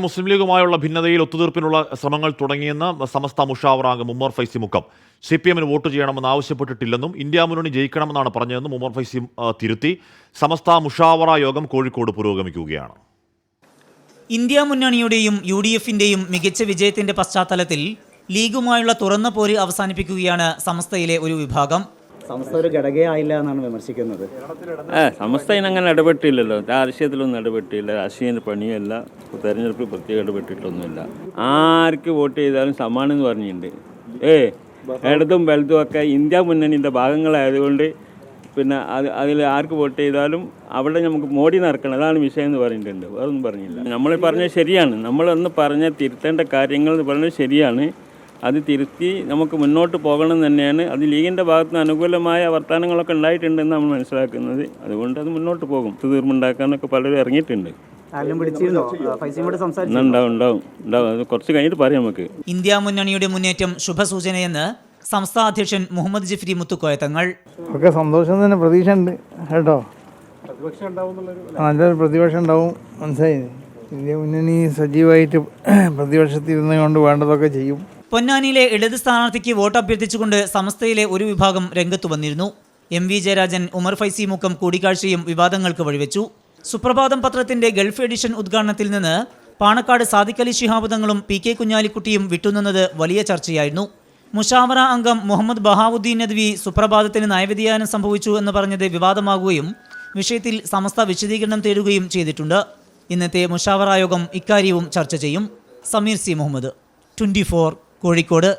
മുസ്ലിം ലീഗുമായുള്ള ഭിന്നതയിൽ ഒത്തുതീർപ്പിനുള്ള ശ്രമങ്ങൾ തുടങ്ങിയെന്ന് സമസ്ത മുഷാവറ അംഗം ഉമർ ഫൈസി മുക്കം. CPM-ന് വോട്ട് ചെയ്യണമെന്ന് ആവശ്യപ്പെട്ടിട്ടില്ലെന്നും ഇന്ത്യ മുന്നണി ജയിക്കണമെന്നാണ് പറഞ്ഞതെന്നും ഉമർ ഫൈസി തിരുത്തി. സമസ്ത മുഷാവറ യോഗം കോഴിക്കോട് പുരോഗമിക്കുകയാണ്. ഇന്ത്യ മുന്നണിയുടെയും UDF-ന്റെയും മികച്ച വിജയത്തിന്റെ പശ്ചാത്തലത്തിൽ ലീഗുമായുള്ള തുറന്ന പോര് അവസാനിപ്പിക്കുകയാണ് സമസ്തയിലെ ഒരു വിഭാഗം. സമസ്ത ഒരു ഘടകയായില്ല എന്നാണ് വിമർശിക്കുന്നത്. സമസ്ത ഇതിനങ്ങനെ ഇടപെട്ടില്ലല്ലോ, രാഷ്ട്രീയത്തിലൊന്നും ഇടപെട്ടില്ല, രാഷ്ട്രീയ പണിയല്ല, തെരഞ്ഞെടുപ്പിൽ പ്രത്യേകം ഇടപെട്ടിട്ടൊന്നുമില്ല. ആർക്ക് വോട്ട് ചെയ്താലും സമാനെന്ന് പറഞ്ഞിട്ടുണ്ട്. ഇടതും വലുതും ഒക്കെ ഇന്ത്യ മുന്നണിൻ്റെ ഭാഗങ്ങളായതുകൊണ്ട് പിന്നെ അതിൽ ആർക്ക് വോട്ട് ചെയ്താലും അവിടെ നമുക്ക് മോഡി നടക്കണം, അതാണ് വിഷയം എന്ന് പറഞ്ഞിട്ടുണ്ട്. വേറൊന്നും പറഞ്ഞില്ല. നമ്മൾ പറഞ്ഞത് ശരിയാണ്, നമ്മളൊന്ന് പറഞ്ഞ തിരുത്തേണ്ട കാര്യങ്ങൾ എന്ന് പറഞ്ഞത് ശരിയാണ്. അത് തിരുത്തി നമുക്ക് മുന്നോട്ട് പോകണം തന്നെയാണ്. അത് ലീഗിൻ്റെ ഭാഗത്ത് നിന്ന് അനുകൂലമായ വർത്തമാനങ്ങളൊക്കെ ഉണ്ടായിട്ടുണ്ടെന്ന് നമ്മൾ മനസ്സിലാക്കുന്നത്. അതുകൊണ്ട് അത് മുന്നോട്ട് പോകും. തീർമുണ്ടാക്കാനൊക്കെ പലരും ഇറങ്ങിയിട്ടുണ്ട്. ഉണ്ടാവും. അത് കുറച്ച് കഴിഞ്ഞിട്ട് പറയാം നമുക്ക്. ഇന്ത്യ മുന്നണിയുടെ മുന്നേറ്റം ശുഭസൂചനയെന്ന് സംസ്ഥാന അധ്യക്ഷൻ മുഹമ്മദ് ജിഫ്രി മുത്തുക്കോയത്തങ്ങൾ. ഒക്കെ സന്തോഷം തന്നെ, പ്രതീക്ഷ ഉണ്ട് കേട്ടോ. നല്ലൊരു പ്രതിപക്ഷം ഉണ്ടാവും, മനസ്സിലായി. ഇന്ത്യ മുന്നണി സജീവമായിട്ട് പ്രതിപക്ഷത്തിരുന്ന് കൊണ്ട് വേണ്ടതൊക്കെ ചെയ്യും. പൊന്നാനിയിലെ ഇടത് സ്ഥാനാർത്ഥിക്ക് വോട്ട് അഭ്യർത്ഥിച്ചുകൊണ്ട് സമസ്തയിലെ ഒരു വിഭാഗം രംഗത്തു വന്നിരുന്നു. MV ജയരാജൻ, ഉമർ ഫൈസി മുക്കം കൂടിക്കാഴ്ചയും വിവാദങ്ങൾക്ക് വഴിവെച്ചു. സുപ്രഭാതം പത്രത്തിന്റെ ഗൾഫ് എഡിഷൻ ഉദ്ഘാടനത്തിൽ നിന്ന് പാണക്കാട് സാദിഖ് അലി ശിഹാബ് തങ്ങളും PK കുഞ്ഞാലിക്കുട്ടിയും വിട്ടുനിന്നത് വലിയ ചർച്ചയായിരുന്നു. മുഷാവറ അംഗം മുഹമ്മദ് ബഹാവുദ്ദീൻ നദ്വി സുപ്രഭാതത്തിന് നയവ്യതിയാനം സംഭവിച്ചു എന്ന് പറഞ്ഞത് വിവാദമാകുകയും വിഷയത്തിൽ സമസ്ത വിശദീകരണം തേടുകയും ചെയ്തിട്ടുണ്ട്. ഇന്നത്തെ മുഷാവറ യോഗം ഇക്കാര്യവും ചർച്ച ചെയ്യും. സമീർ C. മുഹമ്മദ്, 24 കോഴിക്കോട്.